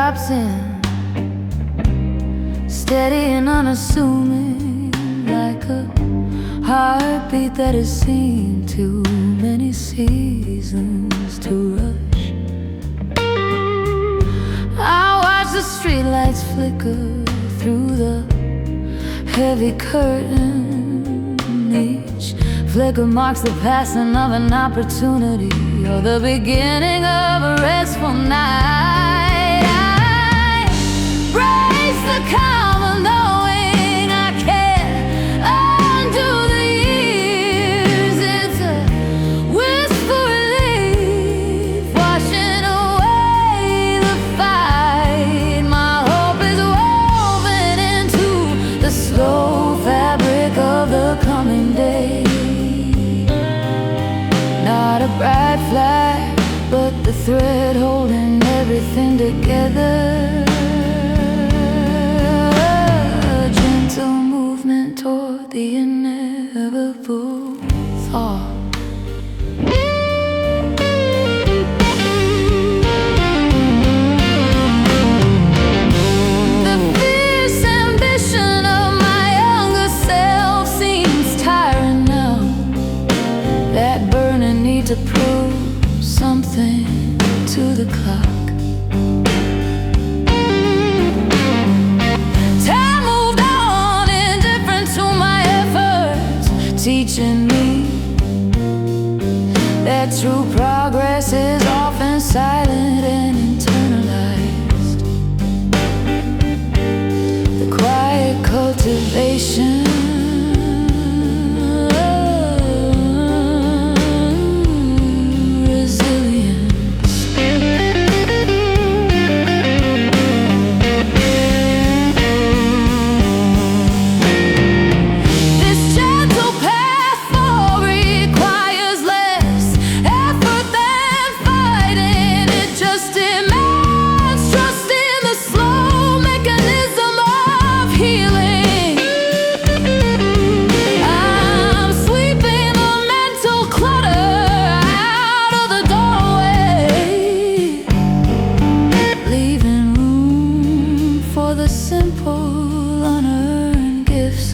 drops in, steady and unassuming, like a heartbeat that has seen too many seasons to rush. I watch the streetlights flicker through the heavy curtain. Each flicker marks the passing of an opportunity, or the beginning of a restful night. I brace the calm of knowing I can't undo the years. It's a wistful relief, washing away the fight. My hope is woven into the slow fabric of the coming day. Not a bright flag, but the thread holding everything together. A gentle movement toward the inevitable thaw. The fierce ambition of my younger self seems tiring now. That burning need to prove something to the clock. Time moved on, indifferent to my efforts, teaching me that true progress is often silent and internalized. The quiet cultivation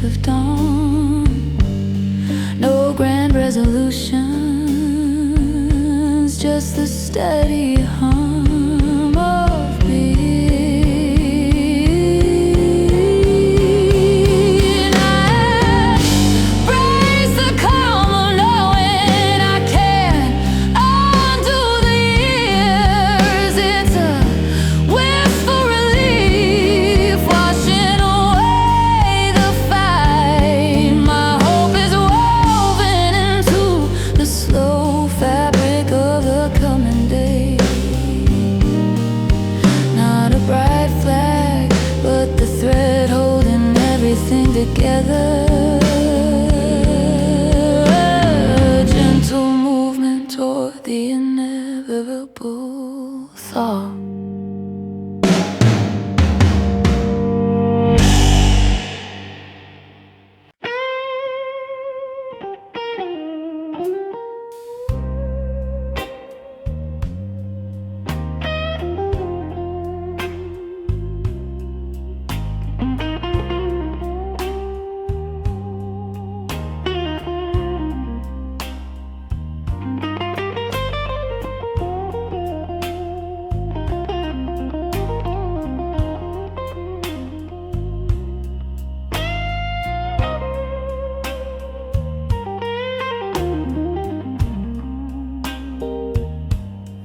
of dawn. No grand resolutions, just the steady hum of being. I brace the calm of knowing I can't undo the years. It's a wistful relief, washing away the fight. My hope is woven into the slow fabric of the coming day. Not a bright flag, but the thread holding everything together. A gentle movement toward the inevitable thaw.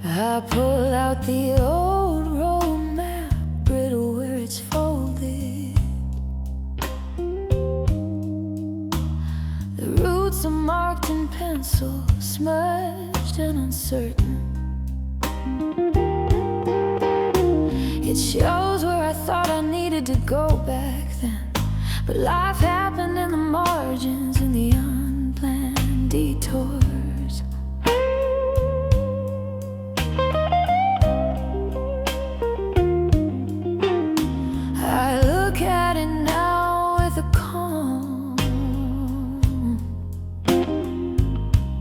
I pull out the old road map, brittle where it's folded. The routes are marked in pencil, smudged and uncertain. It shows where I thought I needed to go back then, but life happened in the margins, in the unplanned detours. I look at it now with a calm,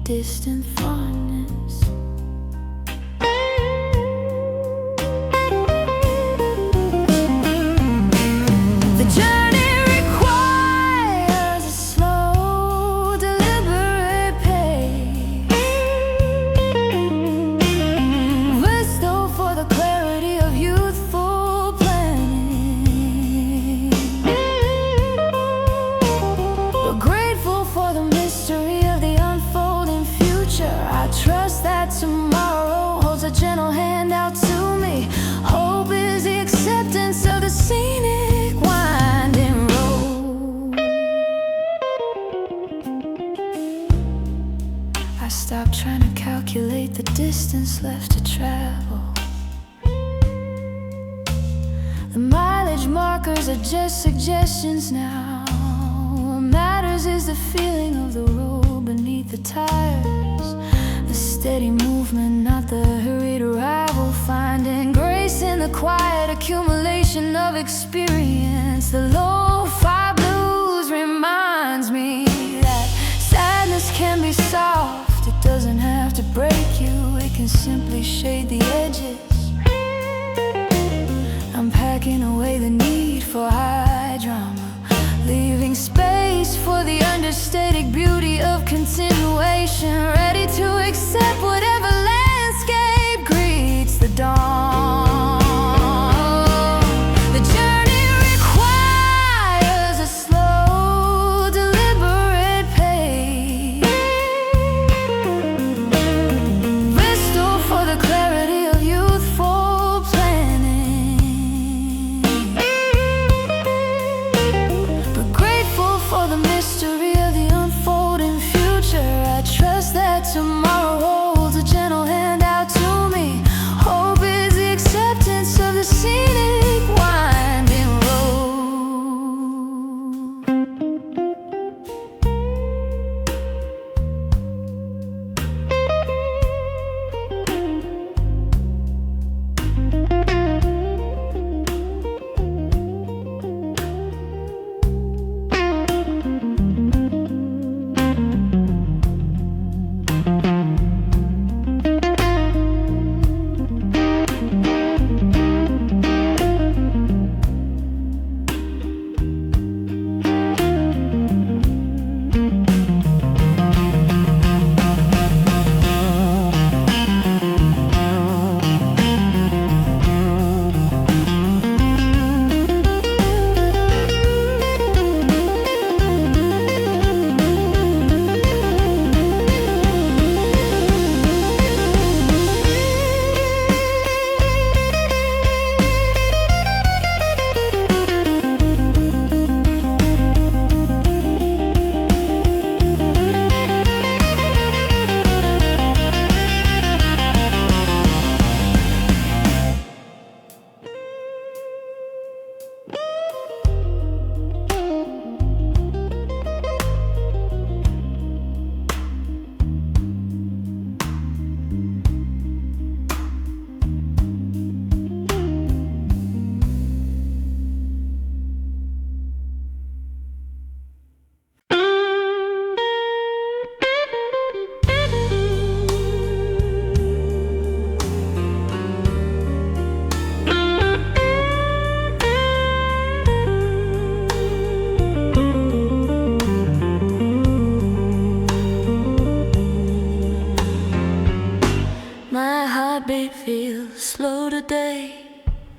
distant fondness. stopped trying to calculate the distance left to travel. The mileage markers are just suggestions now. What matters is the feeling of the road beneath the tires. The steady movement, not the hurried arrival. Finding grace in the quiet accumulation of experience. The lo-fi blues reminds me that sadness can be soft. It doesn't have to break you, it can simply shade the edges. I'm packing away the need for high drama, leaving space for the understated beauty of continuation. Ready to accept whatever landscape greets the dawn. The journey requires a slow, deliberate pace. Bristol for the clarity of youthful planning, but grateful for the mystery of the unfolding future. I trust that tomorrow holds a gentle hand out to me. Hope is the acceptance of the scenic winding road. My heartbeat feels slow today,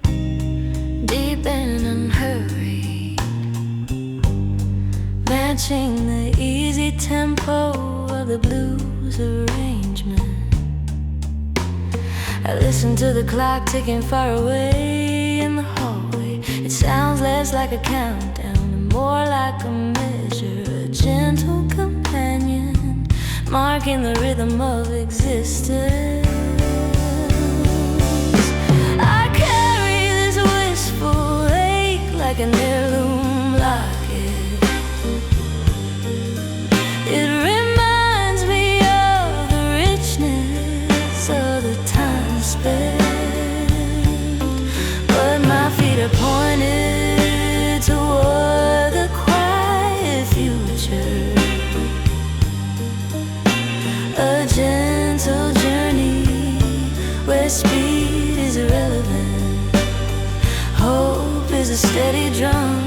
deep and unhurried, matching the easy tempo of the blues arrangement. I listen to the clock ticking far away in the hallway. It sounds less like a countdown and more like a measure, a gentle companion marking the rhythm of existence. Like an heirloom locket, it reminds me of the richness of the time spent. But my feet are pointed toward the quiet future, a gentle journey where speed is irrelevant. Hope is a steady drum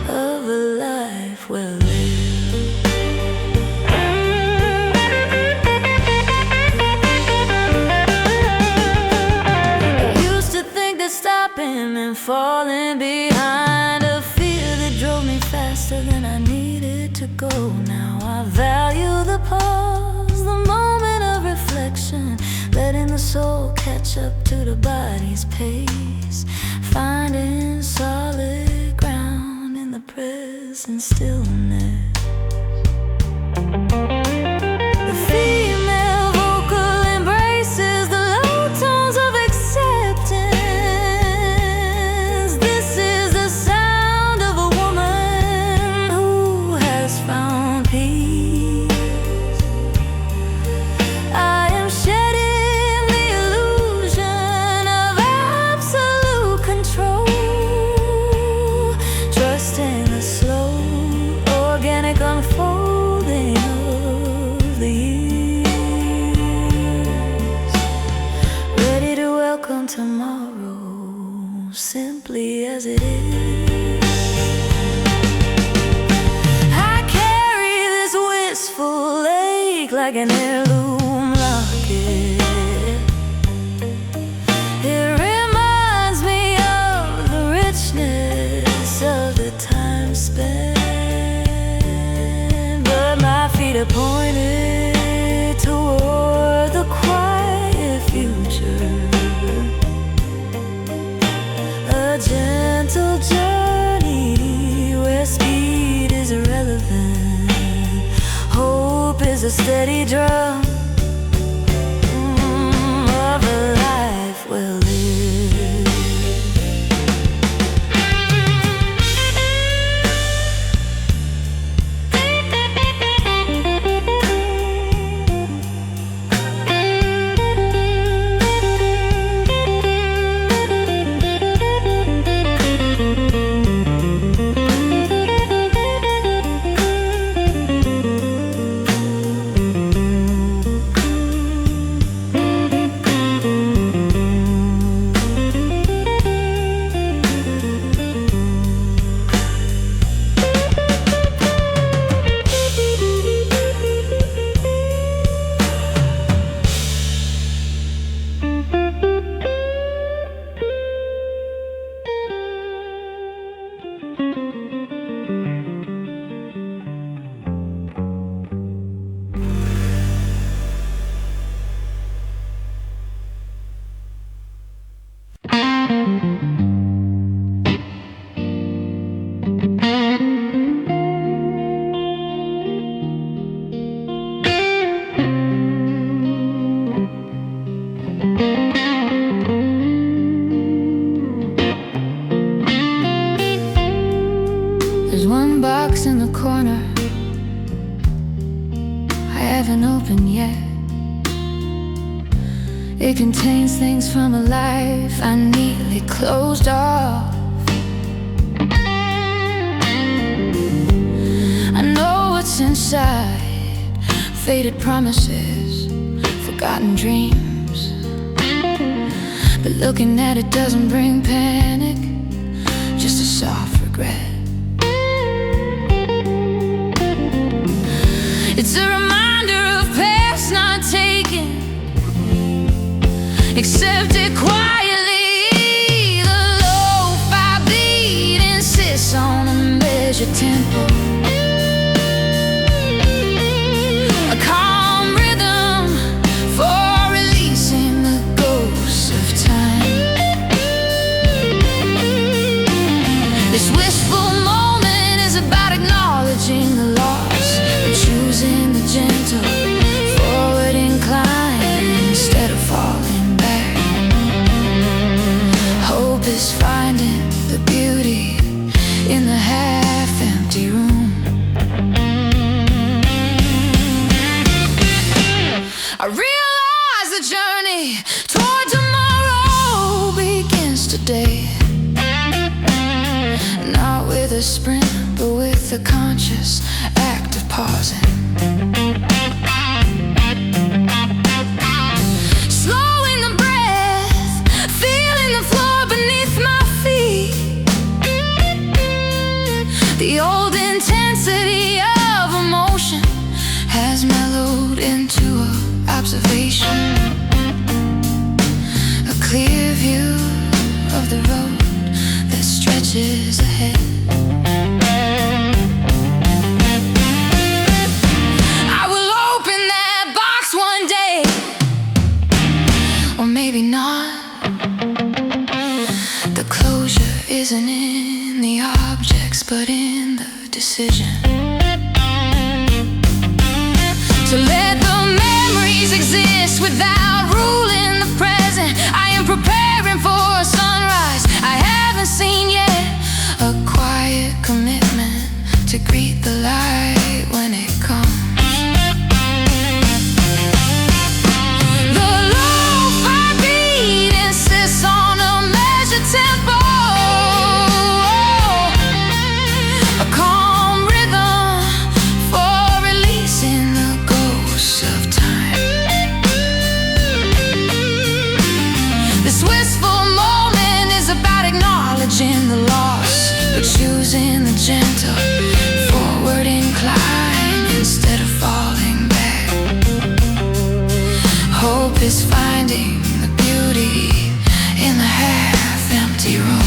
of a life well lived. I used to think that stopping and falling behind a fear that drove me faster than I needed to go. Now I value the pause, the moment of reflection, letting the soul catch up to the body's pace, finding solid ground in the present stillness. like an heirloom locket. It reminds me of the richness of the time spent, but my feet are pointed toward the quiet future. A gentle journey where speed is irrelevant. Hope is a steady drum of a life well lived. There's one box in the corner I haven't opened yet. It contains things from a life I neatly closed off. I know what's inside: faded promises, forgotten dreams. But looking at it doesn't bring panic, just a soft regret. It's a reminder of past not taken, accepted quietly. The lo-fi beat insists on a measured tempo, a calm rhythm for releasing the ghosts of time. This wistful moment is about acknowledging the loss, choosing the gentle forward incline instead of falling back. Hope is finding the beauty in the half-empty room. I realize the journey toward tomorrow begins today, not with a sprint, but with the conscious act of pausing. Slowing the breath, feeling the floor beneath my feet. The old intensity of emotion has mellowed into an observation, a clear view of the road that stretches ahead. Maybe not. The closure isn't in the objects, but in the decision to let the memories exist without is finding the beauty in the half-empty room.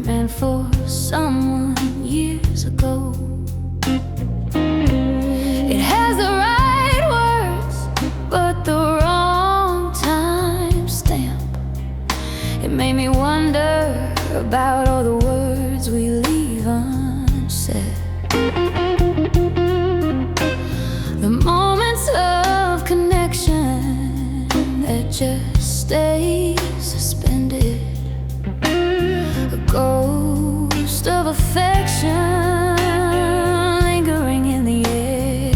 Meant for someone years ago. It has the right words, but the wrong time stamp. It made me wonder about all the words we leave unsaid. The moments of connection that just stay suspended. A ghost of affection lingering in the air.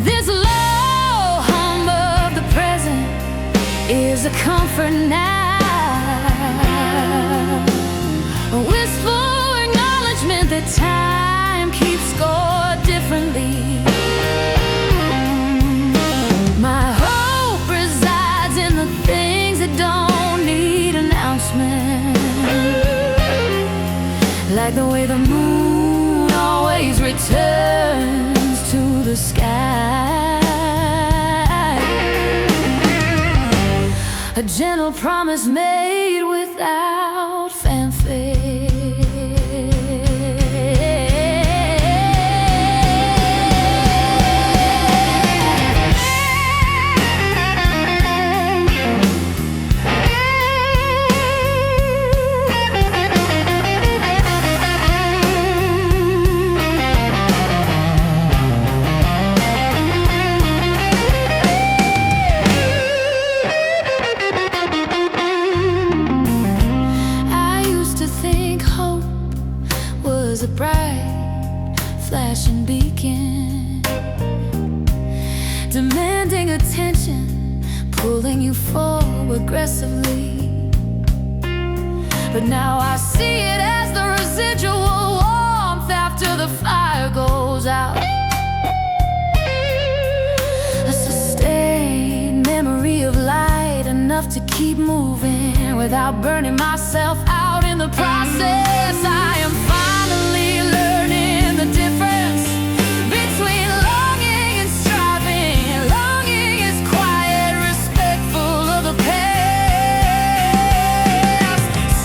This low hum of the present is a comfort now, a wistful acknowledgement that time keeps score differently. My hope resides in the things that don't need announcement, like the way the moon always returns to the sky. A gentle promise made without fanfare. A bright flashing beacon, demanding attention, pulling you forward aggressively. But now I see it as the residual warmth after the fire goes out, a sustained memory of light, enough to keep moving without burning myself out in the process. I am finally learning the difference between longing and striving. Longing is quiet, respectful of the past.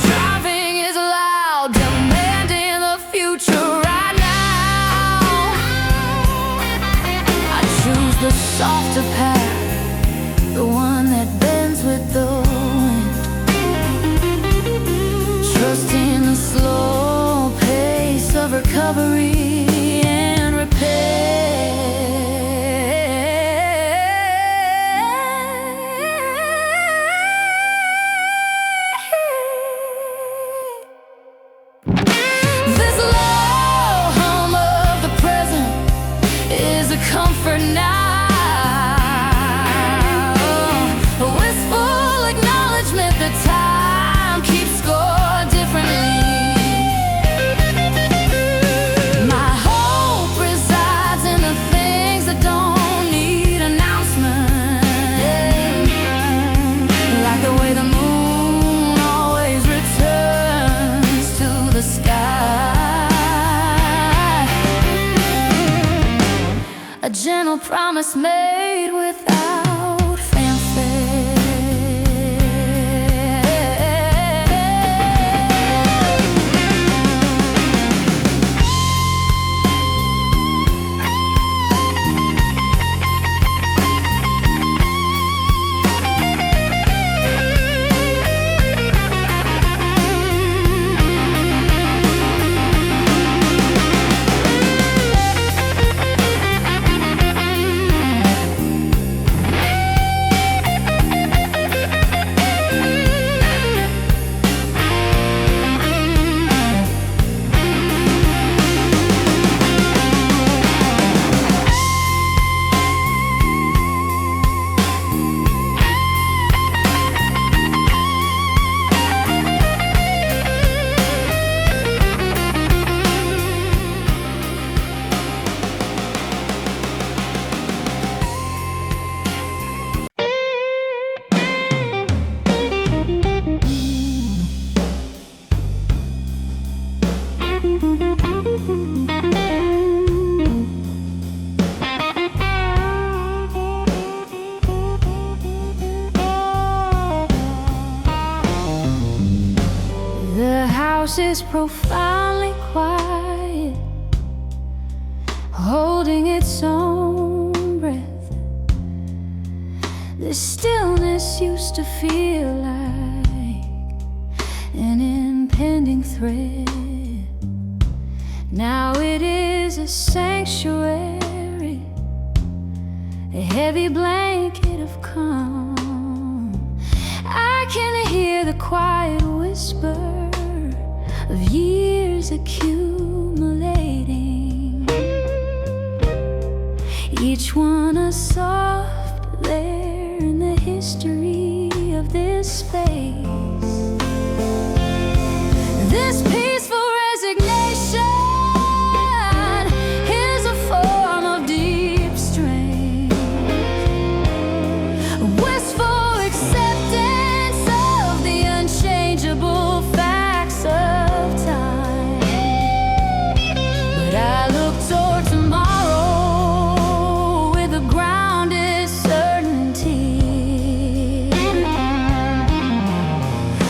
Striving is loud, demanding the future right now. I choose the softer path, the one that bends with the wind, trusting the slow pace of recovery and repair. This low hum of the present is a comfort now, a wistful acknowledgement promise made without fanfare. The house is profoundly quiet, holding its own breath. The stillness used to feel like an impending threat. Now it is a sanctuary, a heavy blanket of calm. I can hear the quiet whisper of years accumulating, each one a soft layer in the history of this space. This peaceful resignation is a form of deep strength, a wistful acceptance of the unchangeable facts of time. But I look toward tomorrow with a grounded certainty.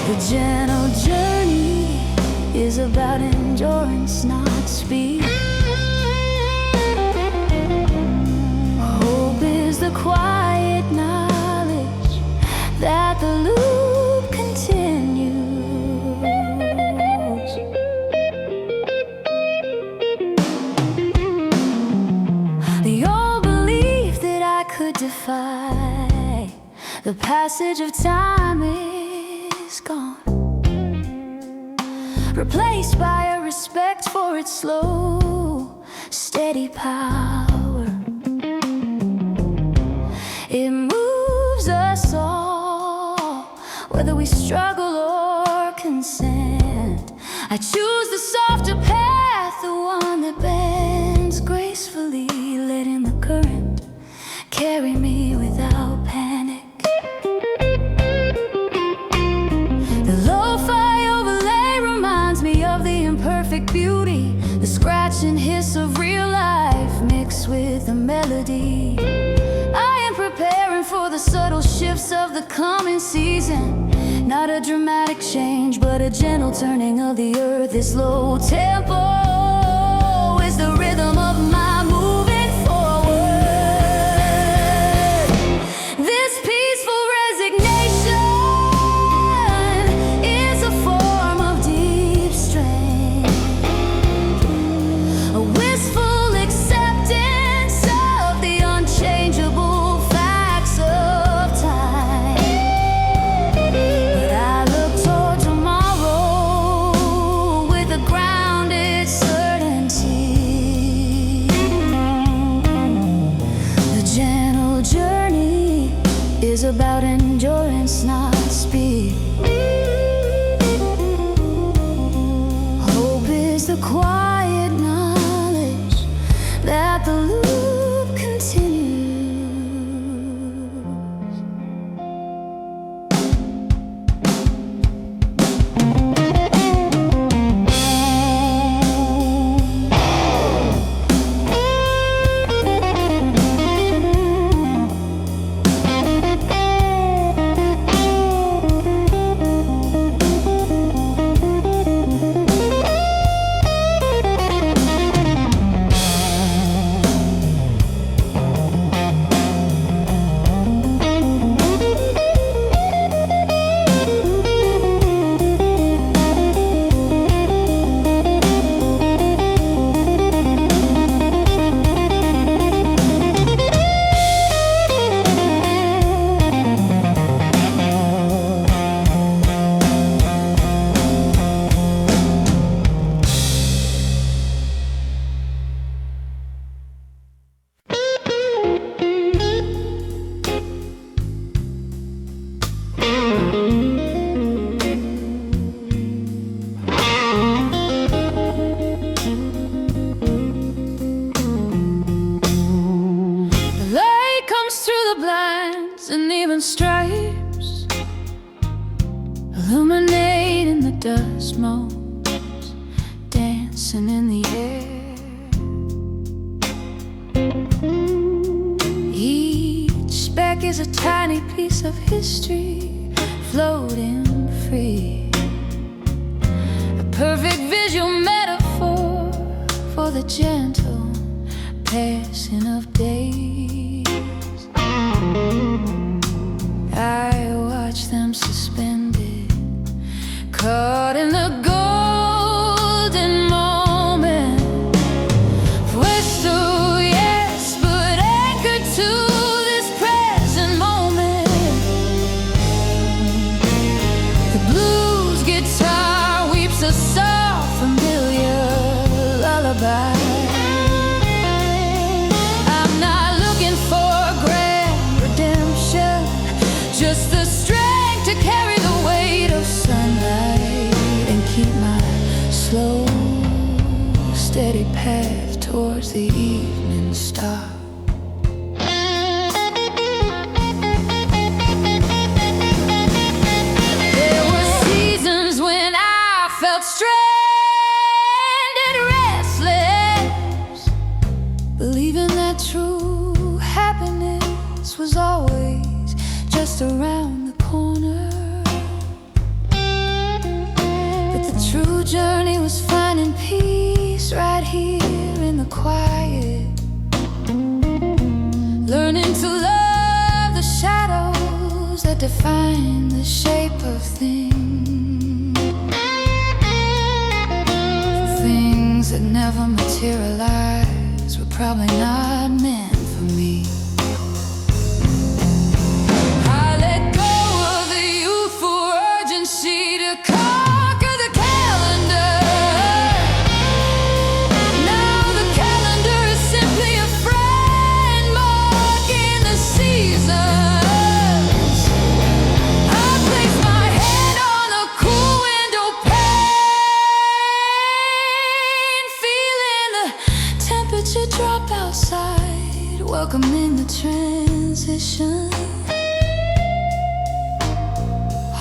The gentle journey is about endurance, not speed. Hope is the quiet knowledge that the loop continues. The old belief that I could defy the passage of time is gone, replaced by a respect for its slow, steady power. It moves us all, whether we struggle or consent. I choose the softer path, the one that bends gracefully, letting the current carry me without panic. The lo-fi overlay reminds me of the imperfect beauty, the scratch and hiss of real life mixed with the melody. I am preparing for the subtle shifts of the coming season. Not a dramatic change, but a gentle turning of the earth. This low tempo is the rhythm of my moving forward. This peaceful resignation is a form of deep strength, a wistful acceptance of the unchangeable facts of time. But I look toward tomorrow with a grounded certainty. The gentle journey is about endurance, not speed. Hope is the quiet knowledge that the loop continues. the blinds and even stripes, illuminating the dust motes, dancing in the air. Each speck is a tiny piece of history, floating free, a perfect visual metaphor for the gentle passing of days. I watch them suspended, caught in the golden moment. Whistle, yes, but anchored to this present moment. The blues guitar weeps a soft, familiar lullaby. Just the strength to carry the weight of sunlight and keep my slow, steady path towards the evening star. There were seasons when I felt stranded, restless, believing that true happiness was always just around the corner. But the true journey was finding peace right here in the quiet, learning to love the shadows that define the shape of things, things that never materialize were probably not meant for me. To conquer the calendar. Now the calendar is simply a friend marking the seasons. I place my head on the cool window pane, feeling the temperature drop outside, welcoming the transition.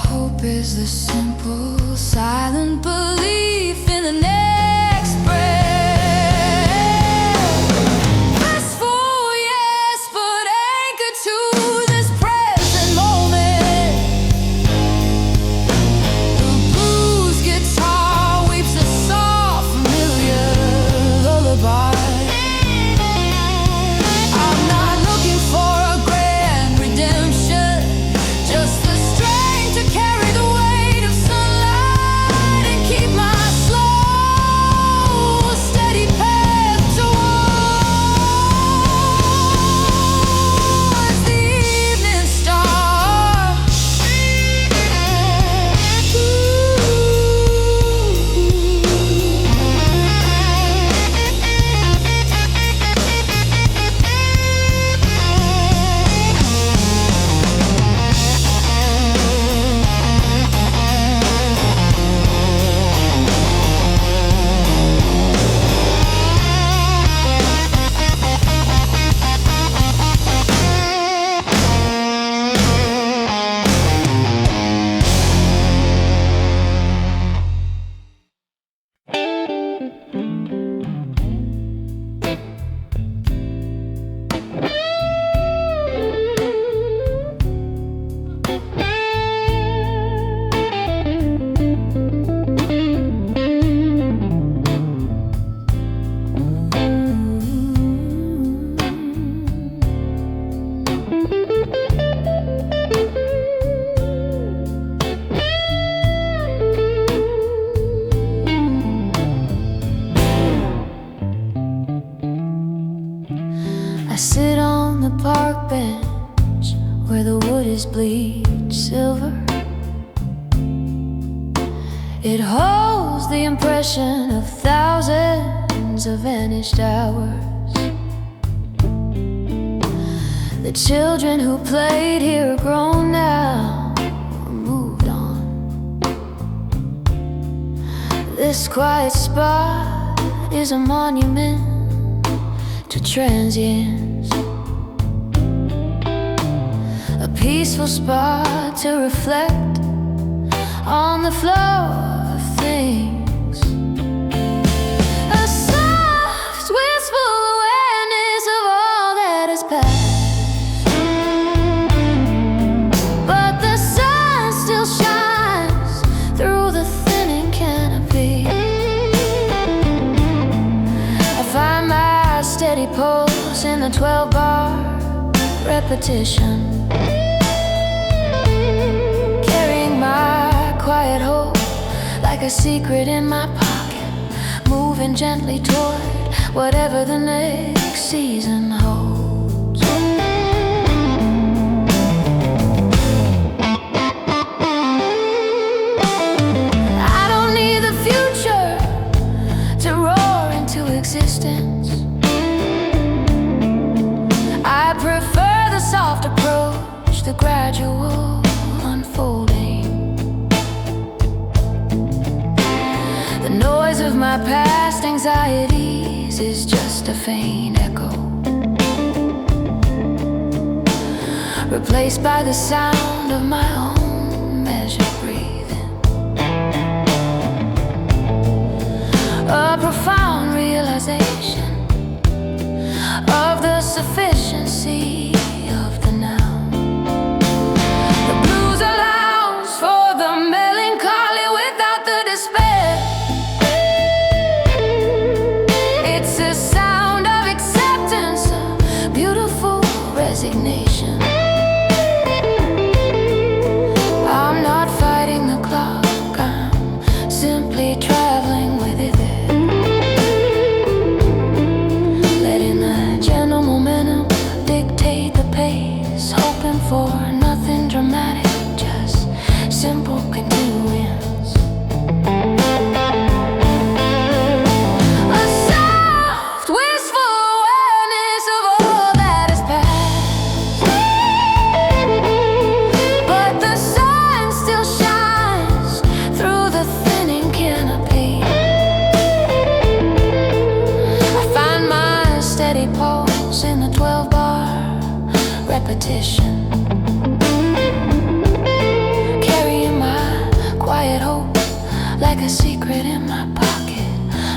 Hope is the simple, silent belief in the next breath. Wistful, yes, but anchored to this present moment. The blues guitar weeps a soft, familiar lullaby. I'm not looking for a grand redemption, just the strength to carry the weight of sunlight and keep my slow, steady path towards the evening star. I sit on the park bench where the wood is bleached silver. It holds the impression of thousands of vanished hours. The children who played here are grown now, or moved on. This quiet spot is a monument to transience. peaceful spot to reflect on the flow of things. A soft, wistful awareness of all that is past. But the sun still shines through the thinning canopy. I find my steady pulse in the 12-bar repetition, carrying my quiet hope like a secret in my pocket, moving gently toward whatever the next season holds. I don't need the future to roar into existence. I prefer the soft approach, the gradual unfolding. The noise of my past anxieties is just a faint echo, replaced by the sound of my own measured breathing. A profound realization of the sufficiency of the now. The blues allows for the melancholy without the despair. It's a sound of acceptance, a beautiful resignation. I'm not fighting the clock, I'm simply traveling with it there, letting the gentle momentum dictate the pace, hoping for nothing dramatic, just simple continuance. A soft, wistful awareness of all that is past. But the sun still shines through the thinning canopy. I find my steady pulse in the 12-bar repetition, carrying my quiet hope like a secret in my pocket,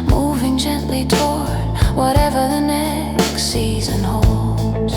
moving gently toward whatever the next season holds.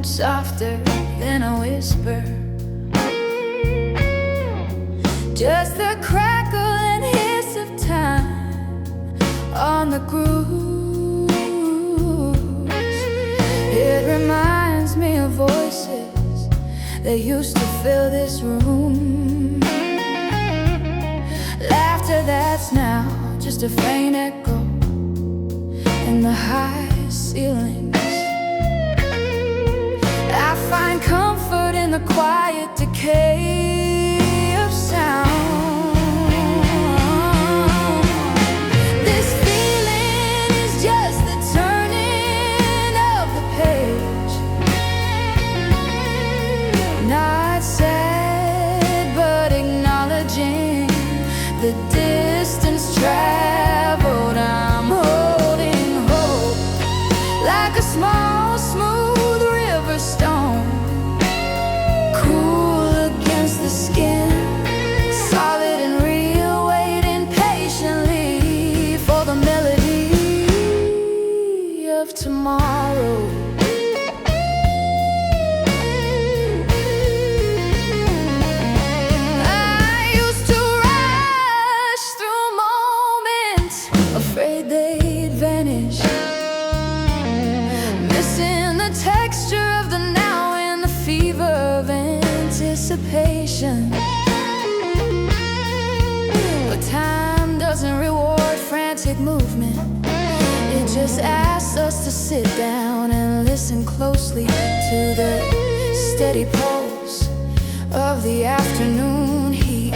Softer than a whisper, just the crackle and hiss of time on the grooves. It reminds me of voices that used to fill this room, laughter that's now just a faint echo in the high ceilings. I find comfort in the quiet decay of sound. This feeling is just the turning of the page. Not sad, but acknowledging the distance traveled. I'm holding hope like a small, smooth river stone, cool against the skin, solid and real, waiting patiently for the melody of tomorrow. Afraid they'd vanish, missing the texture of the now and the fever of anticipation. But time doesn't reward frantic movement. It just asks us to sit down and listen closely to the steady pulse of the afternoon heat.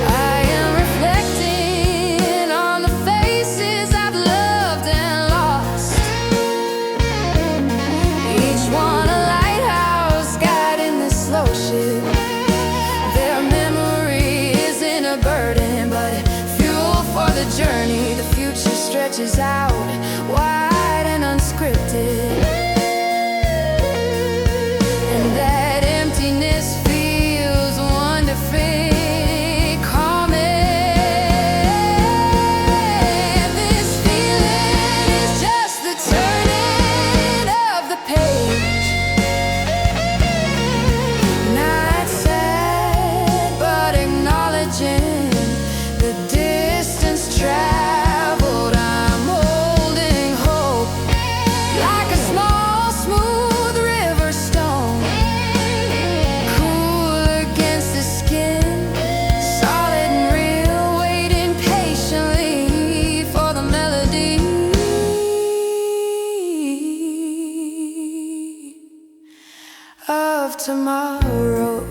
I am reflecting on the faces I've loved and lost, each one a lighthouse guiding this slow ship. Their memory isn't a burden, but fuel for the journey. The future stretches out wide and unscripted, and that emptiness feels wonderfully the distance traveled. I'm holding hope like a small, smooth river stone, cool against the skin, solid and real, waiting patiently for the melody of tomorrow.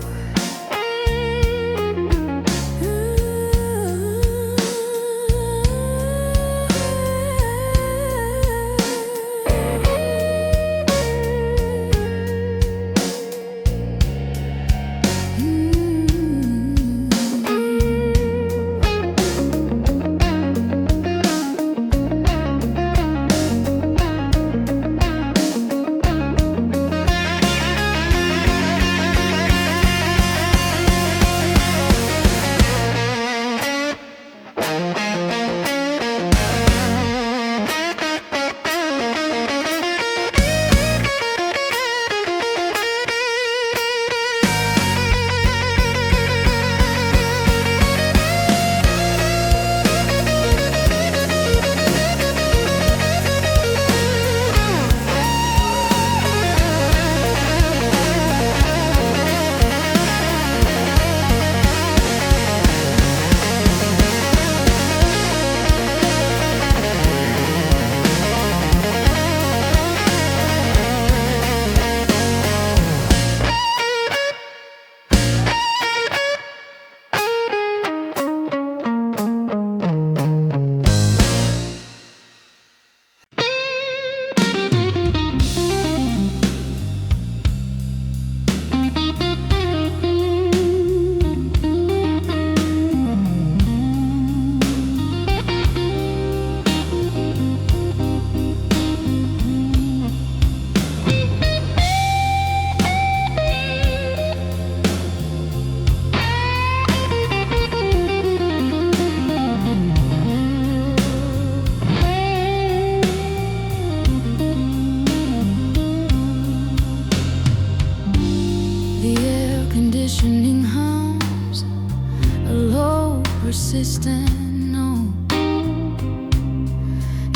persistent note.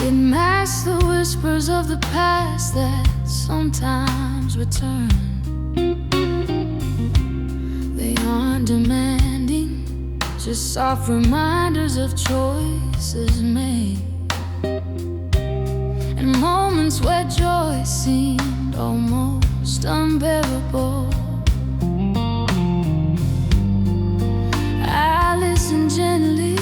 It masks the whispers of the past that sometimes return. They aren't demanding, just soft reminders of choices made, and moments where joy seemed almost unbearable. I listened gently,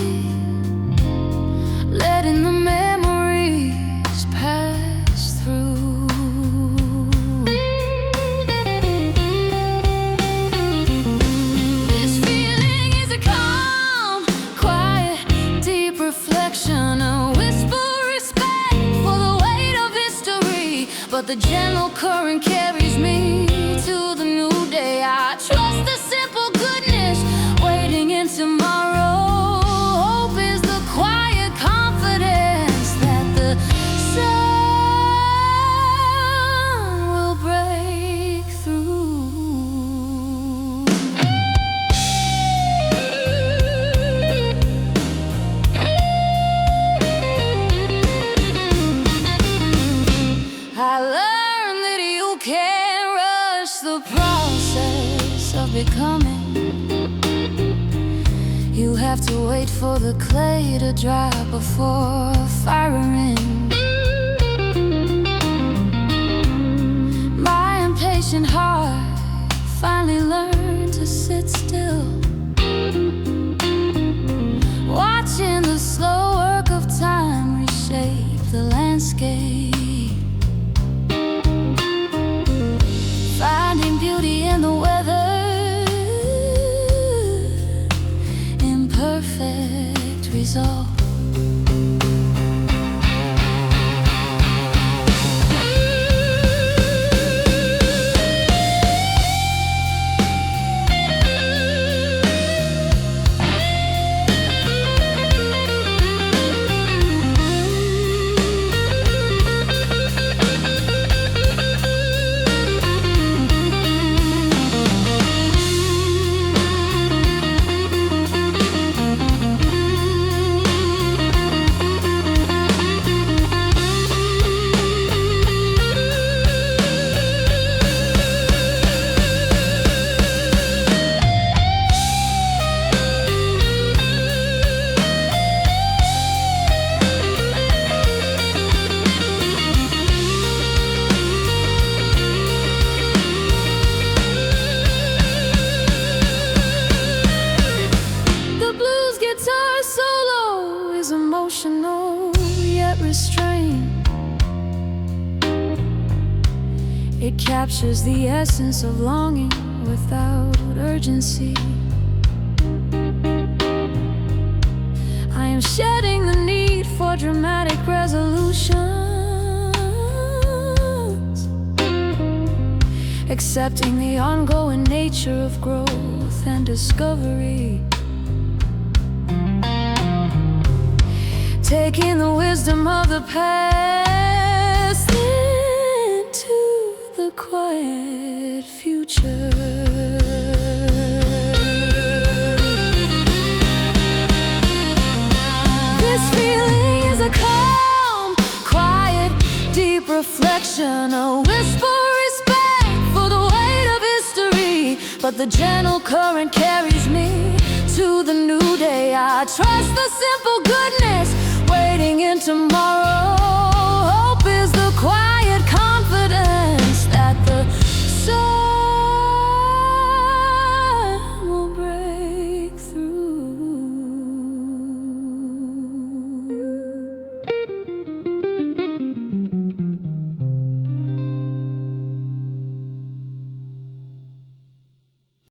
letting the memories pass through. This feeling is a calm, quiet, deep reflection, a whisper respect for the weight of history. But the gentle current carries me to the new day. I trust the simple goodness waiting in tomorrow. Hope is the quiet confidence that the sun will break through. I learned that you can't rush the process of becoming. You have to wait for the clay to dry before firing. My impatient heart finally learned to sit still, watching the slow work of time reshape the landscape, finding beauty in the weather, perfect resolve. Emotional yet restrained, it captures the essence of longing without urgency. I am shedding the need for dramatic resolutions, accepting the ongoing nature of growth and discovery, taking the wisdom of the past into the quiet future. This feeling is a calm, quiet, deep reflection, a whisper respect for the weight of history. But the gentle current carries me to the new day. I trust the simple goodness waiting in tomorrow.